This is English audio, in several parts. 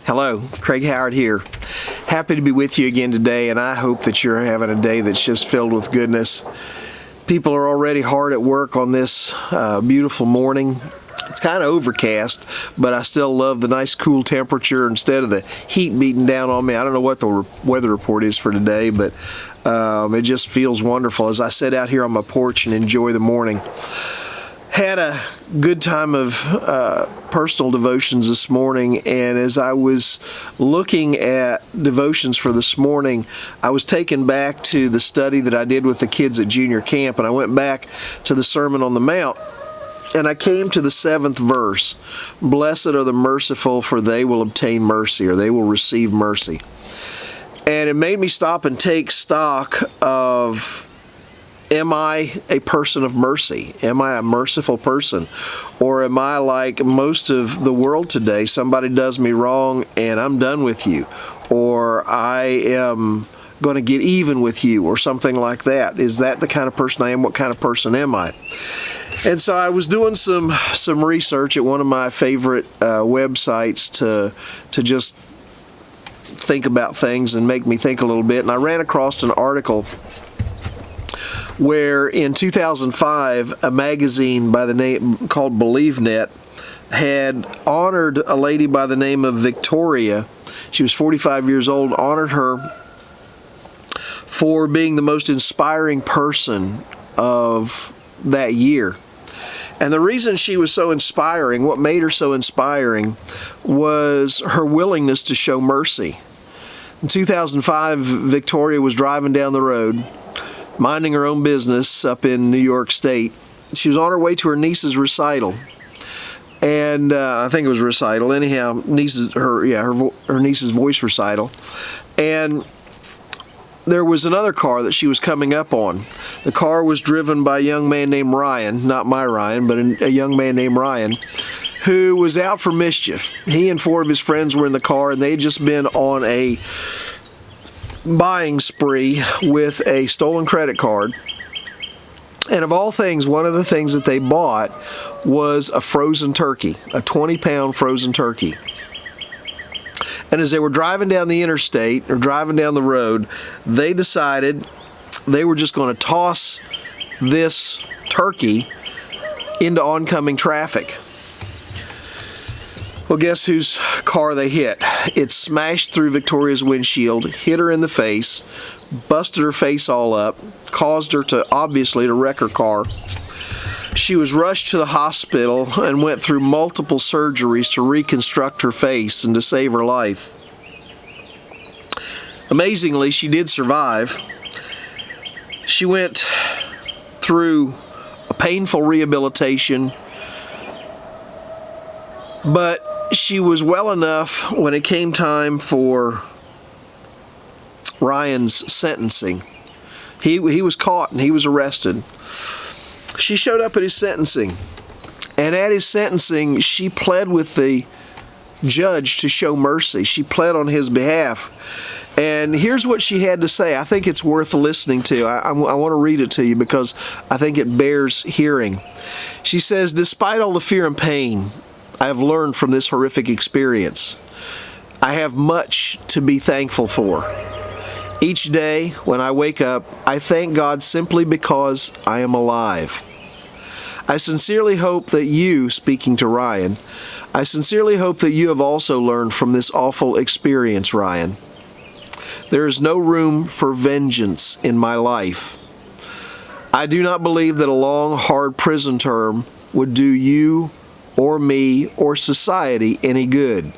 Hello, Craig Howard here. Happy to be with you again today, and I hope that you're having a day that's just filled with goodness. People are already hard at work on this beautiful morning. It's kind of overcast, but I still love the nice cool temperature instead of the heat beating down on me. I don't know what the weather report is for today, but it just feels wonderful as I sit out here on my porch and enjoy the morning. Had a good time of personal devotions this morning, and as I was looking at devotions for this morning, I was taken back to the study that I did with the kids at junior camp, and I went back to the Sermon on the Mount, and I came to the 7th verse. Blessed are the merciful, for they will obtain mercy, or they will receive mercy. And it made me stop and take stock of, am I a person of mercy? Am I a merciful person? Or am I like most of the world today? Somebody does me wrong and I'm done with you. Or I am going to get even with you or something like that. Is that the kind of person I am? What kind of person am I? And so I was doing some research at one of my favorite websites to just think about things and make me think a little bit. And I ran across an article where in 2005, a magazine by the name called BelieveNet had honored a lady by the name of Victoria. She was 45 years old, honored her for being the most inspiring person of that year. And the reason she was so inspiring, what made her so inspiring, was her willingness to show mercy. In 2005, Victoria was driving down the road, minding her own business up in New York State. She was on her way to her niece's recital, and I think it was recital. Anyhow, her niece's voice recital, and there was another car that she was coming up on. The car was driven by a young man named Ryan, not my Ryan, but a young man named Ryan, who was out for mischief. He and 4 of his friends were in the car, and they had just been on a buying spree with a stolen credit card. And of all things, one of the things that they bought was a frozen turkey, a 20-pound frozen turkey. And as they were driving down the interstate, or driving down the road, they decided they were just going to toss this turkey into oncoming traffic. Well, guess whose car they hit? It smashed through Victoria's windshield, hit her in the face, busted her face all up, caused her to, obviously, to wreck her car. She was rushed to the hospital and went through multiple surgeries to reconstruct her face and to save her life. Amazingly, she did survive. She went through a painful rehabilitation, but she was well enough when it came time for Ryan's sentencing. He was caught and he was arrested. She showed up at his sentencing, and at his sentencing, she pled with the judge to show mercy. She pled on his behalf. And here's what she had to say. I think it's worth listening to. I want to read it to you because I think it bears hearing. She says, "Despite all the fear and pain I have learned from this horrific experience, I have much to be thankful for. Each day when I wake up, I thank God simply because I am alive. I sincerely hope that you," speaking to Ryan, "I sincerely hope that you have also learned from this awful experience, Ryan. There is no room for vengeance in my life. I do not believe that a long, hard prison term would do you or me or society any good."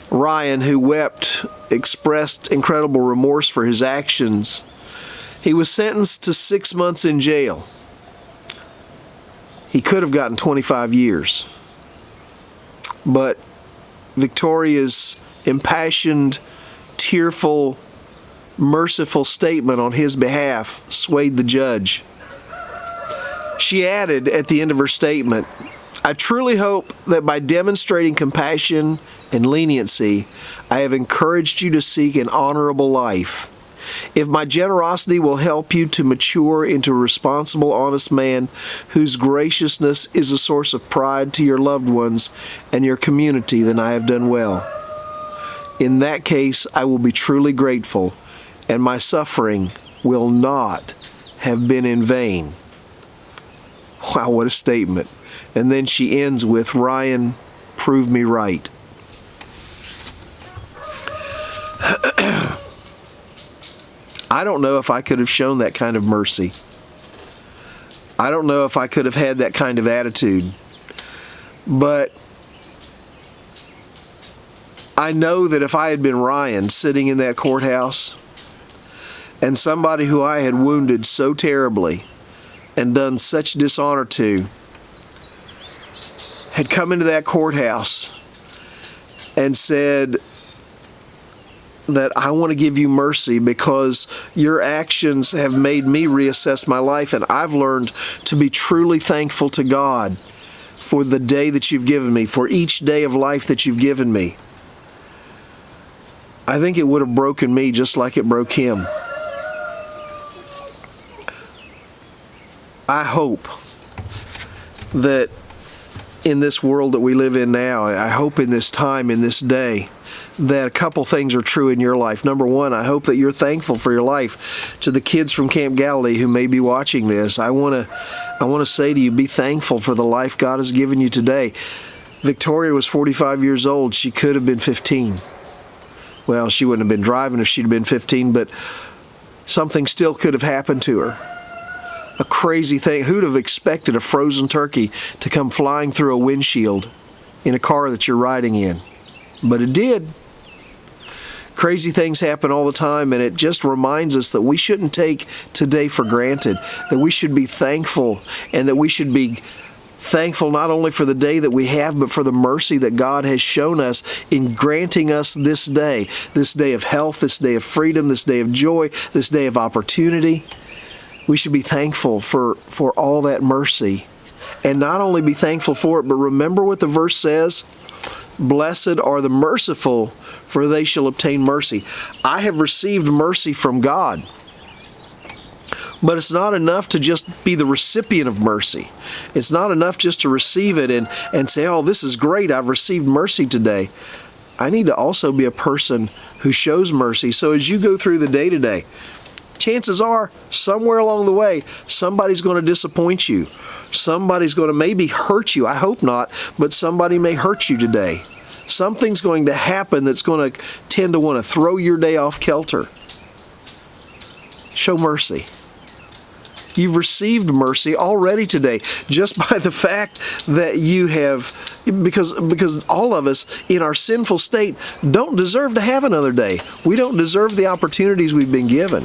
Ryan, who wept, expressed incredible remorse for his actions. He was sentenced to 6 months in jail. He could have gotten 25 years. But Victoria's impassioned, tearful, merciful statement on his behalf swayed the judge. She added at the end of her statement, "I truly hope that by demonstrating compassion and leniency, I have encouraged you to seek an honorable life. If my generosity will help you to mature into a responsible, honest man whose graciousness is a source of pride to your loved ones and your community, then I have done well. In that case, I will be truly grateful, and my suffering will not have been in vain. Wow, what a statement. And then she ends with, Ryan, prove me right. I don't know if I could have shown that kind of mercy. I don't know if I could have had that kind of attitude. But I know that if I had been Ryan sitting in that courthouse, and somebody who I had wounded so terribly and done such dishonor to had come into that courthouse and said that I want to give you mercy because your actions have made me reassess my life, and I've learned to be truly thankful to God for the day that you've given me, for each day of life that you've given me. I think it would have broken me just like it broke him. I hope that in this world that we live in now, I hope in this time, in this day, that a couple things are true in your life. Number one, I hope that you're thankful for your life. To the kids from Camp Galilee who may be watching this, I want to say to you, be thankful for the life God has given you today. Victoria was 45 years old. She could have been 15. Well, she wouldn't have been driving if she'd been 15, but something still could have happened to her. A crazy thing. Who'd have expected a frozen turkey to come flying through a windshield in a car that you're riding in? But it did. Crazy things happen all the time, and it just reminds us that we shouldn't take today for granted, that we should be thankful, and that we should be thankful not only for the day that we have, but for the mercy that God has shown us in granting us this day of health, this day of freedom, this day of joy, this day of opportunity. We should be thankful for all that mercy. And not only be thankful for it, but remember what the verse says, blessed are the merciful, for they shall obtain mercy. I have received mercy from God. But it's not enough to just be the recipient of mercy. It's not enough just to receive it and say, oh, this is great, I've received mercy today. I need to also be a person who shows mercy. So as you go through the day today, chances are, somewhere along the way, somebody's going to disappoint you. Somebody's going to maybe hurt you. I hope not, but somebody may hurt you today. Something's going to happen that's going to tend to want to throw your day off kilter. Show mercy. You've received mercy already today just by the fact that you have, because all of us in our sinful state don't deserve to have another day. We don't deserve the opportunities we've been given.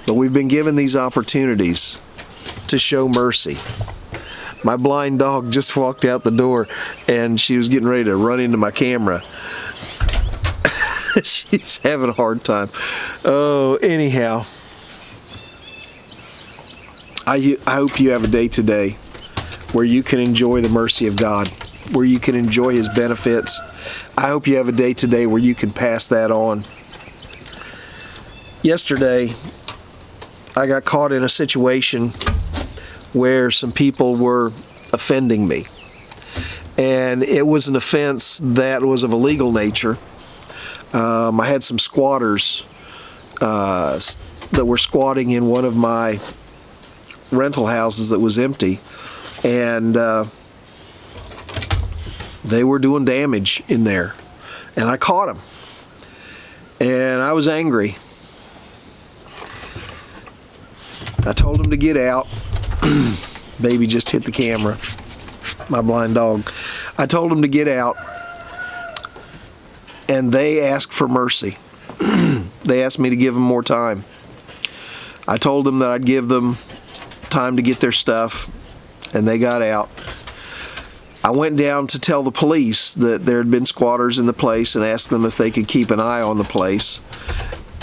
But we've been given these opportunities to show mercy. My blind dog just walked out the door and she was getting ready to run into my camera. She's having a hard time. Oh, anyhow. I hope you have a day today where you can enjoy the mercy of God, where you can enjoy His benefits. I hope you have a day today where you can pass that on. Yesterday, I got caught in a situation where some people were offending me. And it was an offense that was of a legal nature. I had some squatters that were squatting in one of my rental houses that was empty, and they were doing damage in there, and I caught them, and I was angry. I told them to get out. Baby just hit the camera, my blind dog. I told them to get out, and they asked for mercy. They asked me to give them more time. I told them that I'd give them time to get their stuff, and they got out. I went down to tell the police that there had been squatters in the place and asked them if they could keep an eye on the place,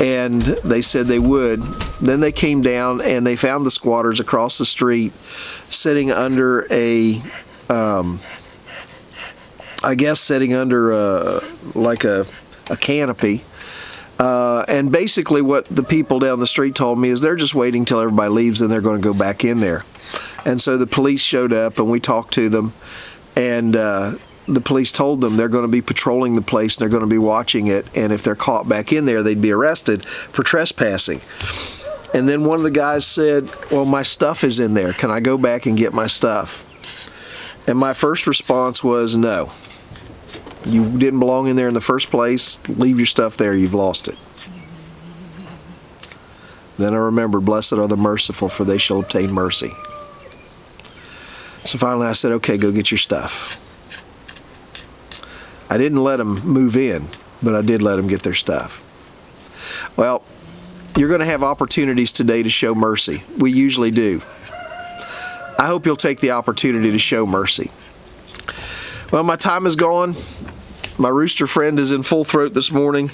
and they said they would. Then they came down and they found the squatters across the street sitting under a like a canopy And basically what the people down the street told me is they're just waiting till everybody leaves and they're going to go back in there. And so the police showed up and we talked to them, and the police told them they're going to be patrolling the place and they're going to be watching it, and if they're caught back in there, they'd be arrested for trespassing. And then one of the guys said, well, my stuff is in there. Can I go back and get my stuff? And my first response was, no. You didn't belong in there in the first place. Leave your stuff there. You've lost it. Then I remembered, blessed are the merciful, for they shall obtain mercy. So finally I said, okay, go get your stuff. I didn't let them move in, but I did let them get their stuff. Well, you're going to have opportunities today to show mercy. We usually do. I hope you'll take the opportunity to show mercy. Well, my time is gone. My rooster friend is in full throat this morning.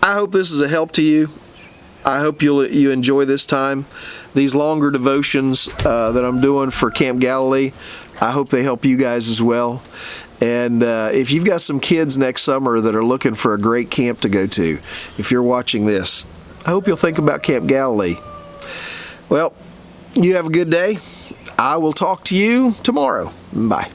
I hope this is a help to you. I hope you enjoy this time. These longer devotions that I'm doing for Camp Galilee, I hope they help you guys as well. And if you've got some kids next summer that are looking for a great camp to go to, if you're watching this, I hope you'll think about Camp Galilee. Well, you have a good day. I will talk to you tomorrow. Bye.